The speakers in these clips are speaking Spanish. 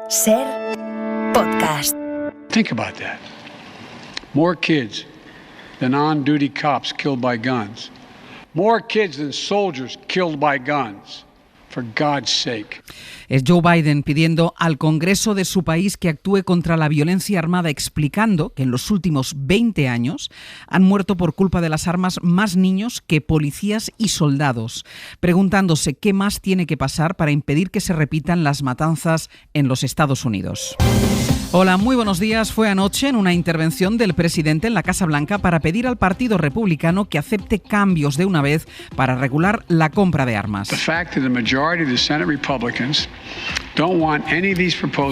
Ser podcast. Think about that. More kids than on-duty cops killed by guns. More kids than soldiers killed by guns. For God's sake. Es Joe Biden pidiendo al Congreso de su país que actúe contra la violencia armada, explicando que en los últimos 20 años han muerto por culpa de las armas más niños que policías y soldados, preguntándose qué más tiene que pasar para impedir que se repitan las matanzas en los Estados Unidos. Hola, muy buenos días. Fue anoche en una intervención del presidente en la Casa Blanca para pedir al Partido Republicano que acepte cambios de una vez para regular la compra de armas.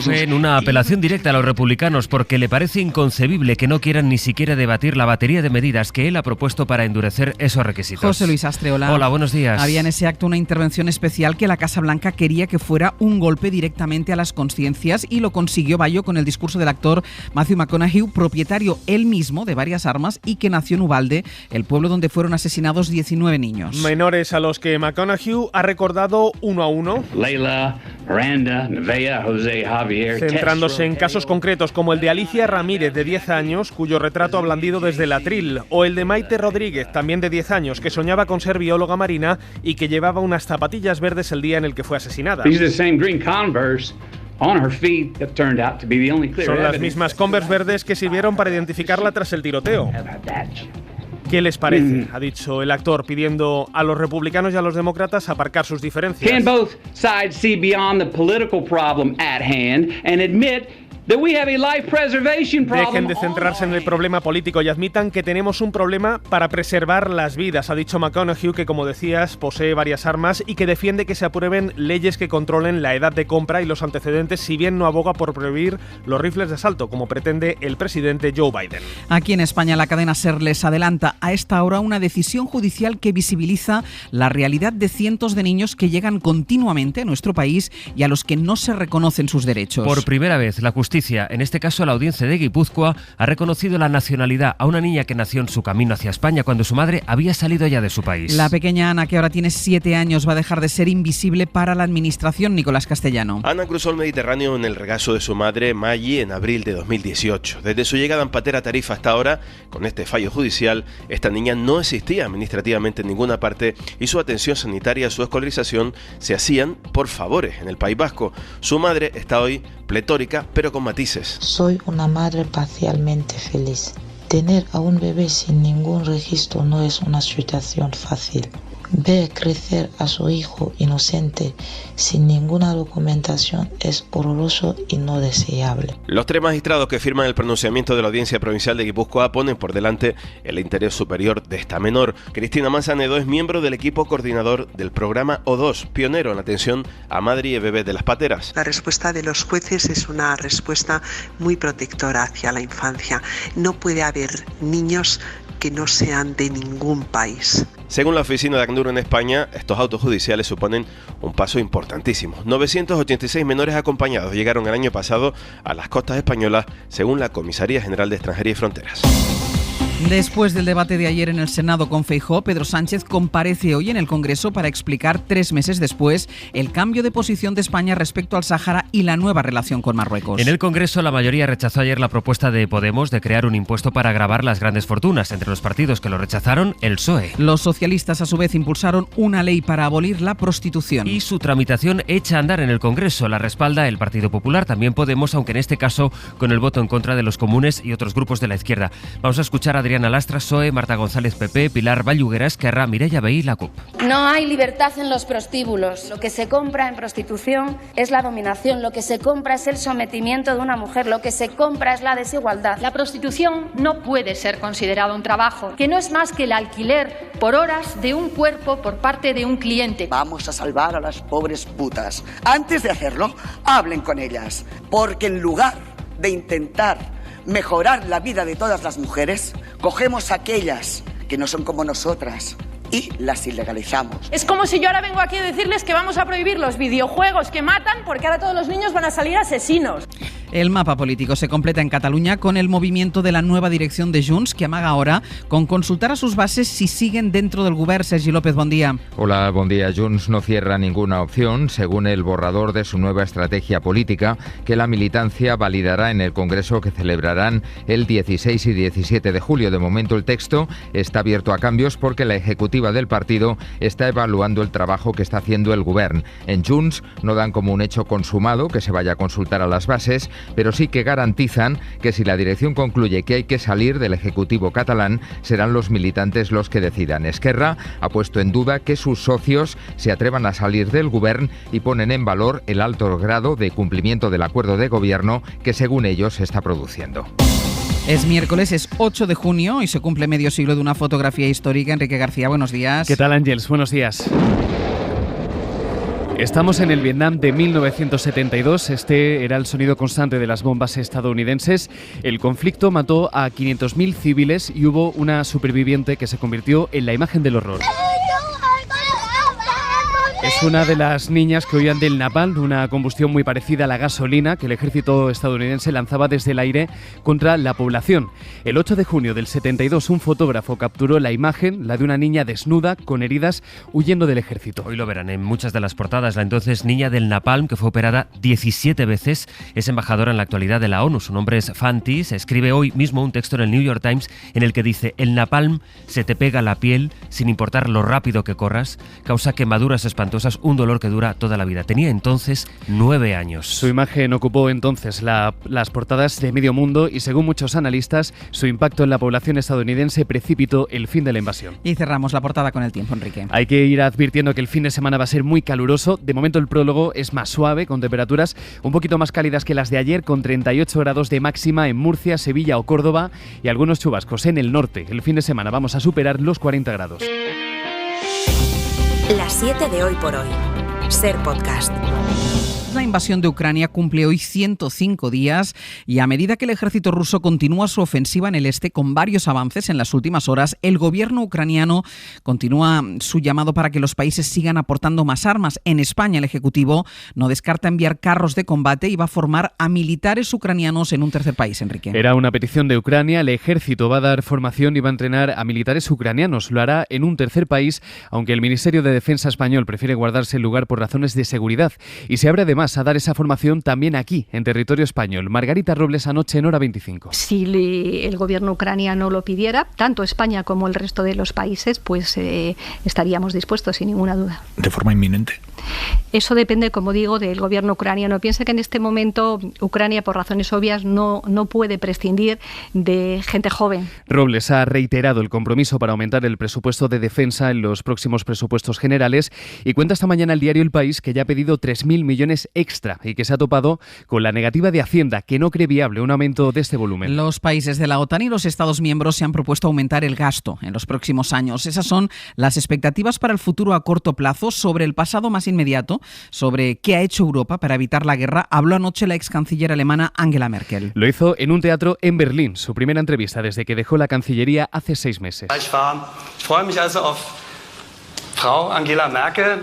En una apelación directa a los republicanos porque le parece inconcebible que no quieran ni siquiera debatir la batería de medidas que él ha propuesto para endurecer esos requisitos. José Luis Astre, hola. Hola, buenos días. Había en ese acto una intervención especial que la Casa Blanca quería que fuera un golpe directamente a las conciencias y lo consiguió Bayo con el discurso del actor Matthew McConaughey, propietario él mismo de varias armas y que nació en Uvalde, el pueblo donde fueron asesinados 19 niños. Menores a los que McConaughey ha recordado uno a uno. Leila, Miranda, Nevaeh, José, Javier, centrándose en casos concretos como el de Alicia Ramírez, de 10 años, cuyo retrato ha blandido desde el atril, o el de Maite Rodríguez, también de 10 años, que soñaba con ser bióloga marina y que llevaba unas zapatillas verdes el día en el que fue asesinada. Son las mismas Converse verdes que sirvieron para identificarla tras el tiroteo. ¿Qué les parece?, ha dicho el actor, pidiendo a los republicanos y a los demócratas aparcar sus diferencias. Can both sides see beyond the political problem at hand and admit that we have a life preservation problem? Dejen de centrarse en el problema político y admitan que tenemos un problema para preservar las vidas, ha dicho McConaughey, que, como decías, posee varias armas y que defiende que se aprueben leyes que controlen la edad de compra y los antecedentes, si bien no aboga por prohibir los rifles de asalto, como pretende el presidente Joe Biden. Aquí en España, la cadena SER les adelanta a esta hora una decisión judicial que visibiliza la realidad de cientos de niños que llegan continuamente a nuestro país y a los que no se reconocen sus derechos. Por primera vez, la justicia, en este caso la audiencia de Guipúzcoa, ha reconocido la nacionalidad a una niña que nació en su camino hacia España cuando su madre había salido ya de su país. La pequeña Ana, que ahora tiene 7 años, va a dejar de ser invisible para la administración. Nicolás Castellano. Ana cruzó el Mediterráneo en el regazo de su madre, Maggie, en abril de 2018. Desde su llegada en Patera Tarifa hasta ahora, con este fallo judicial, esta niña no existía administrativamente en ninguna parte y su atención sanitaria, su escolarización, se hacían por favores en el País Vasco. Su madre está hoy pletórica, pero con matices. Soy una madre parcialmente feliz. Tener a un bebé sin ningún registro no es una situación fácil. Ver crecer a su hijo inocente sin ninguna documentación es horroroso y no deseable. Los 3 magistrados que firman el pronunciamiento de la Audiencia Provincial de Guipúzcoa ponen por delante el interés superior de esta menor. Cristina Manzanedo es miembro del equipo coordinador del programa O2, pionero en atención a madre y bebé de las pateras. La respuesta de los jueces es una respuesta muy protectora hacia la infancia. No puede haber niños que no sean de ningún país. Según la oficina de ACNUR en España, estos autos judiciales suponen un paso importantísimo. 986 menores acompañados llegaron el año pasado a las costas españolas, según la Comisaría General de Extranjería y Fronteras. Después del debate de ayer en el Senado con Feijóo, Pedro Sánchez comparece hoy en el Congreso para explicar 3 meses después el cambio de posición de España respecto al Sáhara y la nueva relación con Marruecos. En el Congreso, la mayoría rechazó ayer la propuesta de Podemos de crear un impuesto para gravar las grandes fortunas. Entre los partidos que lo rechazaron, el PSOE. Los socialistas, a su vez, impulsaron una ley para abolir la prostitución. Y su tramitación echa a andar en el Congreso. La respalda el Partido Popular, también Podemos, aunque en este caso con el voto en contra de los comunes y otros grupos de la izquierda. Vamos a escuchar a Adriana Lastra, PSOE, Marta González, PP, Pilar Vallugera, Esquerra, Mireia Vehí, la CUP. No hay libertad en los prostíbulos. Lo que se compra en prostitución es la dominación, lo que se compra es el sometimiento de una mujer, lo que se compra es la desigualdad. La prostitución no puede ser considerada un trabajo, que no es más que el alquiler por horas de un cuerpo por parte de un cliente. Vamos a salvar a las pobres putas. Antes de hacerlo, hablen con ellas, porque en lugar de intentar mejorar la vida de todas las mujeres, cogemos aquellas que no son como nosotras y las ilegalizamos. Es como si yo ahora vengo aquí a decirles que vamos a prohibir los videojuegos que matan porque ahora todos los niños van a salir asesinos. El mapa político se completa en Cataluña con el movimiento de la nueva dirección de Junts, que amaga ahora con consultar a sus bases si siguen dentro del govern. Sergi López, bon día. Hola, buen día. Junts no cierra ninguna opción, según el borrador de su nueva estrategia política, que la militancia validará en el Congreso que celebrarán el 16 y 17 de julio. De momento el texto está abierto a cambios porque la ejecutiva del partido está evaluando el trabajo que está haciendo el govern. En Junts no dan como un hecho consumado que se vaya a consultar a las bases, pero sí que garantizan que si la dirección concluye que hay que salir del Ejecutivo catalán, serán los militantes los que decidan. Esquerra ha puesto en duda que sus socios se atrevan a salir del govern y ponen en valor el alto grado de cumplimiento del acuerdo de gobierno que, según ellos, se está produciendo. Es miércoles, es 8 de junio y se cumple medio siglo de una fotografía histórica. Enrique García, buenos días. ¿Qué tal, Ángels? Buenos días. Estamos en el Vietnam de 1972. Este era el sonido constante de las bombas estadounidenses. El conflicto mató a 500.000 civiles y hubo una superviviente que se convirtió en la imagen del horror. Es una de las niñas que huían del napalm, una combustión muy parecida a la gasolina que el ejército estadounidense lanzaba desde el aire contra la población. El 8 de junio del 72, un fotógrafo capturó la imagen, la de una niña desnuda, con heridas, huyendo del ejército. Hoy lo verán en muchas de las portadas. La entonces niña del napalm, que fue operada 17 veces, es embajadora en la actualidad de la ONU. Su nombre es Fantis. Escribe hoy mismo un texto en el New York Times en el que dice: el napalm se te pega a la piel sin importar lo rápido que corras, causa quemaduras espantosas, un dolor que dura toda la vida. Tenía entonces 9 años. Su imagen ocupó entonces las portadas de medio mundo y, según muchos analistas, su impacto en la población estadounidense precipitó el fin de la invasión. Y cerramos la portada con el tiempo, Enrique. Hay que ir advirtiendo que el fin de semana va a ser muy caluroso. De momento el prólogo es más suave, con temperaturas un poquito más cálidas que las de ayer, con 38 grados de máxima en Murcia, Sevilla o Córdoba y algunos chubascos en el norte. El fin de semana vamos a superar los 40 grados. Las 7 de hoy por hoy. Ser podcast. La invasión de Ucrania cumple hoy 105 días y a medida que el ejército ruso continúa su ofensiva en el este con varios avances en las últimas horas, el gobierno ucraniano continúa su llamado para que los países sigan aportando más armas. En España, el Ejecutivo no descarta enviar carros de combate y va a formar a militares ucranianos en un tercer país, Enrique. Era una petición de Ucrania. El ejército va a dar formación y va a entrenar a militares ucranianos. Lo hará en un tercer país, aunque el Ministerio de Defensa español prefiere guardarse el lugar por razones de seguridad. Y se abre además a dar esa formación también aquí, en territorio español. Margarita Robles, anoche en Hora 25. Si el gobierno ucraniano lo pidiera, tanto España como el resto de los países, pues estaríamos dispuestos, sin ninguna duda. ¿De forma inminente? Eso depende, como digo, del gobierno ucraniano. Piensa que en este momento Ucrania, por razones obvias, no puede prescindir de gente joven. Robles ha reiterado el compromiso para aumentar el presupuesto de defensa en los próximos presupuestos generales y cuenta esta mañana el diario El País que ya ha pedido 3.000 millones extra y que se ha topado con la negativa de Hacienda, que no cree viable un aumento de este volumen. Los países de la OTAN y los Estados miembros se han propuesto aumentar el gasto en los próximos años. Esas son las expectativas para el futuro a corto plazo. Sobre el pasado más inmediato, sobre qué ha hecho Europa para evitar la guerra, habló anoche la ex canciller alemana Angela Merkel. Lo hizo en un teatro en Berlín, su primera entrevista desde que dejó la Cancillería hace 6 meses. Ich freue mich also auf Frau Angela Merkel.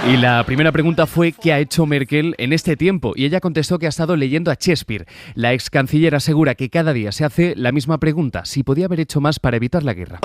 Y la primera pregunta fue ¿qué ha hecho Merkel en este tiempo? Y ella contestó que ha estado leyendo a Shakespeare. La ex canciller asegura que cada día se hace la misma pregunta, si podía haber hecho más para evitar la guerra.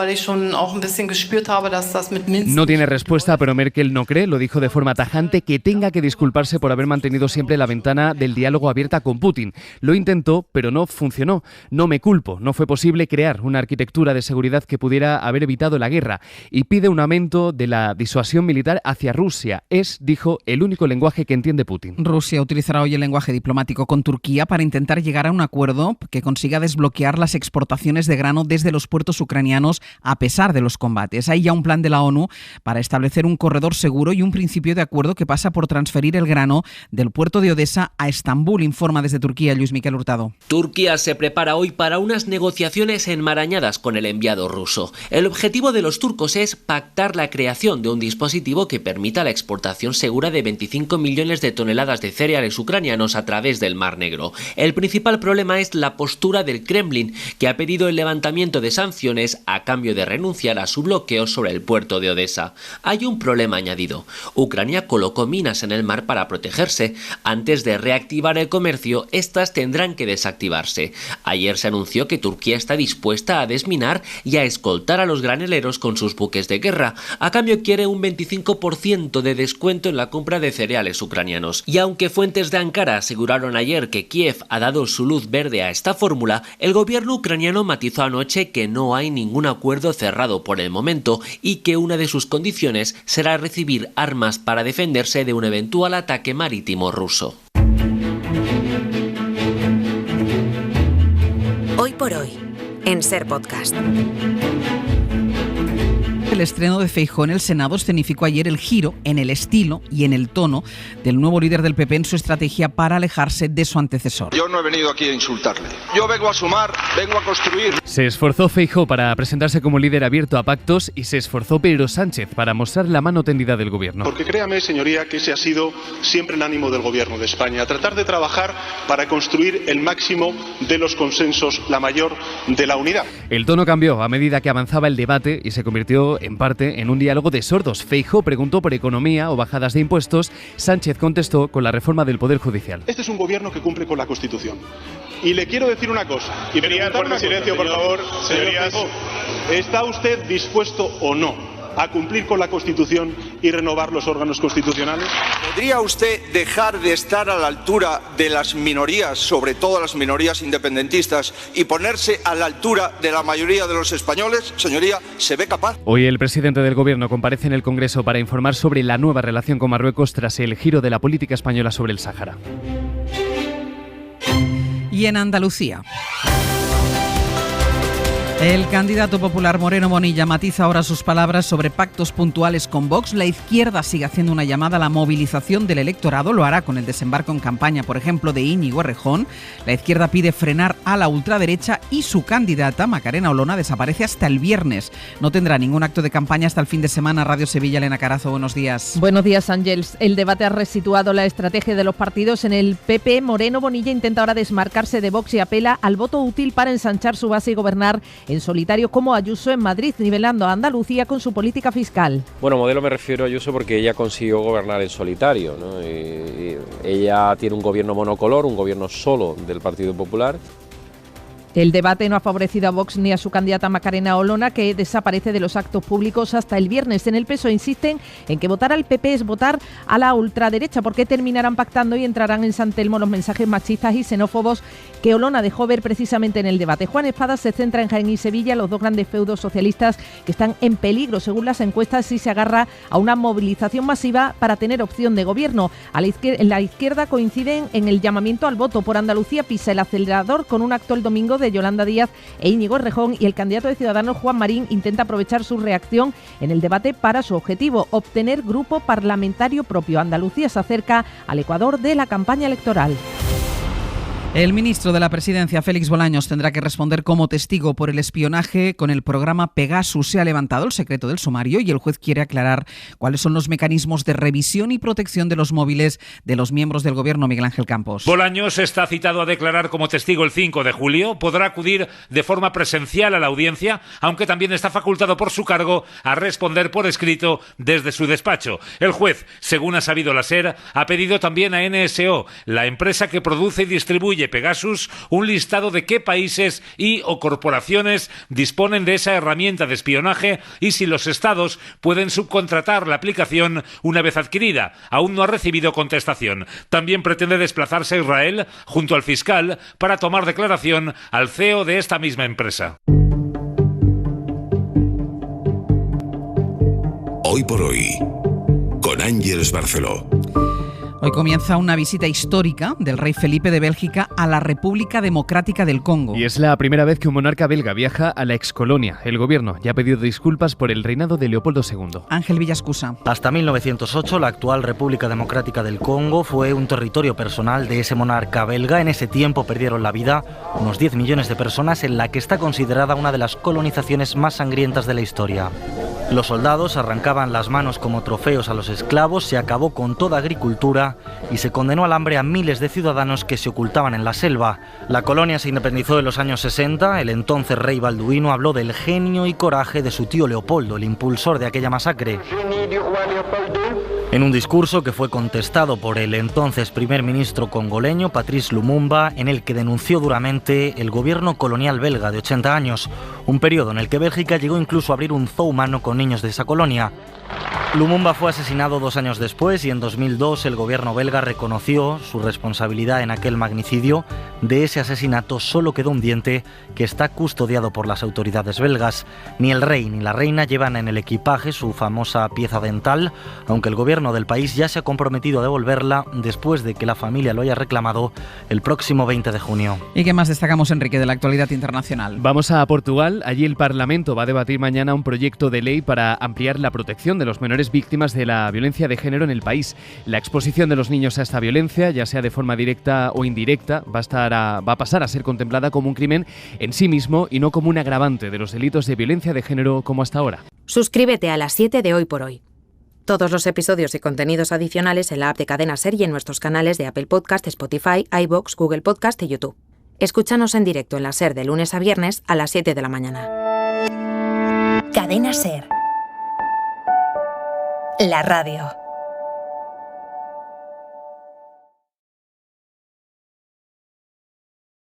No tiene respuesta, pero Merkel no cree, lo dijo de forma tajante, que tenga que disculparse por haber mantenido siempre la ventana del diálogo abierta con Putin. Lo intentó, pero no funcionó. No me culpo, no fue posible crear una arquitectura de seguridad que pudiera haber evitado la guerra. Y pide un aumento de la disuasión militar hacia Rusia. Es, dijo, el único lenguaje que entiende Putin. Rusia utilizará hoy el lenguaje diplomático con Turquía para intentar llegar a un acuerdo que consiga desbloquear las exportaciones de grano desde los puertos ucranianos a pesar de los combates. Hay ya un plan de la ONU para establecer un corredor seguro y un principio de acuerdo que pasa por transferir el grano del puerto de Odesa a Estambul, informa desde Turquía Luis Miquel Hurtado. Turquía se prepara hoy para unas negociaciones enmarañadas con el enviado ruso. El objetivo de los turcos turcos es pactar la creación de un dispositivo que permita la exportación segura de 25 millones de toneladas de cereales ucranianos a través del Mar Negro. El principal problema es la postura del Kremlin, que ha pedido el levantamiento de sanciones a cambio de renunciar a su bloqueo sobre el puerto de Odesa. Hay un problema añadido. Ucrania colocó minas en el mar para protegerse. Antes de reactivar el comercio, estas tendrán que desactivarse. Ayer se anunció que Turquía está dispuesta a desminar y a escoltar a los graneleros con sus buques de guerra. A cambio quiere un 25% de descuento en la compra de cereales ucranianos. Y aunque fuentes de Ankara aseguraron ayer que Kiev ha dado su luz verde a esta fórmula, el gobierno ucraniano matizó anoche que no hay ningún acuerdo cerrado por el momento y que una de sus condiciones será recibir armas para defenderse de un eventual ataque marítimo ruso. Hoy por hoy, en Ser Podcast. El estreno de Feijóo en el Senado escenificó ayer el giro en el estilo y en el tono del nuevo líder del PP en su estrategia para alejarse de su antecesor. Yo no he venido aquí a insultarle. Yo vengo a sumar, vengo a construir. Se esforzó Feijóo para presentarse como líder abierto a pactos y se esforzó Pedro Sánchez para mostrar la mano tendida del gobierno. Porque créame, señoría, que ese ha sido siempre el ánimo del gobierno de España. Tratar de trabajar para construir el máximo de los consensos, la mayor de la unidad. El tono cambió a medida que avanzaba el debate y se convirtió en parte en un diálogo de sordos. Feijóo preguntó por economía o bajadas de impuestos. Sánchez contestó con la reforma del Poder Judicial. Este es un gobierno que cumple con la Constitución. Y le quiero decir una cosa. Y preguntar una silencio, por favor, señorías. ¿Está usted dispuesto o no a cumplir con la Constitución y renovar los órganos constitucionales? ¿Podría usted dejar de estar a la altura de las minorías, sobre todo las minorías independentistas, y ponerse a la altura de la mayoría de los españoles? Señoría, ¿se ve capaz? Hoy el presidente del gobierno comparece en el Congreso para informar sobre la nueva relación con Marruecos tras el giro de la política española sobre el Sáhara. Y en Andalucía, el candidato popular Moreno Bonilla matiza ahora sus palabras sobre pactos puntuales con Vox. La izquierda sigue haciendo una llamada a la movilización del electorado. Lo hará con el desembarco en campaña, por ejemplo, de Íñigo Errejón. La izquierda pide frenar a la ultraderecha y su candidata, Macarena Olona, desaparece hasta el viernes. No tendrá ningún acto de campaña hasta el fin de semana. Radio Sevilla, Elena Carazo, buenos días. Buenos días, Ángels. El debate ha resituado la estrategia de los partidos. En el PP, Moreno Bonilla intenta ahora desmarcarse de Vox y apela al voto útil para ensanchar su base y gobernar en solitario como Ayuso en Madrid, nivelando a Andalucía con su política fiscal. Bueno, modelo me refiero a Ayuso porque ella consiguió gobernar en solitario, ¿no? Y ella tiene un gobierno monocolor, un gobierno solo del Partido Popular. El debate no ha favorecido a Vox ni a su candidata Macarena Olona, que desaparece de los actos públicos hasta el viernes. En el PSOE insisten en que votar al PP es votar a la ultraderecha, porque terminarán pactando y entrarán en San Telmo los mensajes machistas y xenófobos que Olona dejó ver precisamente en el debate. Juan Espadas se centra en Jaén y Sevilla, los dos grandes feudos socialistas que están en peligro, según las encuestas, si se agarra a una movilización masiva para tener opción de gobierno. En la izquierda coinciden en el llamamiento al voto. Por Andalucía pisa el acelerador con un acto el domingo de Yolanda Díaz e Íñigo Errejón, y el candidato de Ciudadanos, Juan Marín, intenta aprovechar su reacción en el debate para su objetivo, obtener grupo parlamentario propio. Andalucía se acerca al ecuador de la campaña electoral. El ministro de la Presidencia, Félix Bolaños, tendrá que responder como testigo por el espionaje con el programa Pegasus. Se ha levantado el secreto del sumario y el juez quiere aclarar cuáles son los mecanismos de revisión y protección de los móviles de los miembros del gobierno. Miguel Ángel Campos. Bolaños está citado a declarar como testigo el 5 de julio. Podrá acudir de forma presencial a la audiencia, aunque también está facultado por su cargo a responder por escrito desde su despacho. El juez, según ha sabido la SER, ha pedido también a NSO, la empresa que produce y distribuye Pegasus, un listado de qué países y o corporaciones disponen de esa herramienta de espionaje y si los estados pueden subcontratar la aplicación una vez adquirida. Aún no ha recibido contestación. También pretende desplazarse a Israel junto al fiscal para tomar declaración al CEO de esta misma empresa. Hoy por hoy, con Ángeles Barceló. Hoy comienza una visita histórica del rey Felipe de Bélgica a la República Democrática del Congo. Y es la primera vez que un monarca belga viaja a la excolonia. El gobierno ya ha pedido disculpas por el reinado de Leopoldo II. Ángel Villascusa. Hasta 1908, la actual República Democrática del Congo fue un territorio personal de ese monarca belga. En ese tiempo perdieron la vida unos 10 millones de personas, en la que está considerada una de las colonizaciones más sangrientas de la historia. Los soldados arrancaban las manos como trofeos a los esclavos, se acabó con toda agricultura y se condenó al hambre a miles de ciudadanos que se ocultaban en la selva. La colonia se independizó en los años 60, el entonces rey Balduino habló del genio y coraje de su tío Leopoldo, el impulsor de aquella masacre. En un discurso que fue contestado por el entonces primer ministro congoleño, Patrice Lumumba, en el que denunció duramente el gobierno colonial belga de 80 años, un periodo en el que Bélgica llegó incluso a abrir un zoo humano con niños de esa colonia. Lumumba fue asesinado 2 años después y en 2002 el gobierno belga reconoció su responsabilidad en aquel magnicidio. De ese asesinato solo quedó un diente que está custodiado por las autoridades belgas. Ni el rey ni la reina llevan en el equipaje su famosa pieza dental, aunque el gobierno del país ya se ha comprometido a devolverla después de que la familia lo haya reclamado el próximo 20 de junio. ¿Y qué más destacamos, Enrique, de la actualidad internacional? Vamos a Portugal. Allí el Parlamento va a debatir mañana un proyecto de ley para ampliar la protección de los menores víctimas de la violencia de género en el país. La exposición de los niños a esta violencia, ya sea de forma directa o indirecta, va a pasar a ser contemplada como un crimen en sí mismo y no como un agravante de los delitos de violencia de género como hasta ahora. Suscríbete a Las 7 de Hoy por Hoy. Todos los episodios y contenidos adicionales en la app de Cadena SER y en nuestros canales de Apple Podcast, Spotify, iVoox, Google Podcast y YouTube. Escúchanos en directo en la SER de lunes a viernes a las 7 de la mañana. Cadena SER. La radio.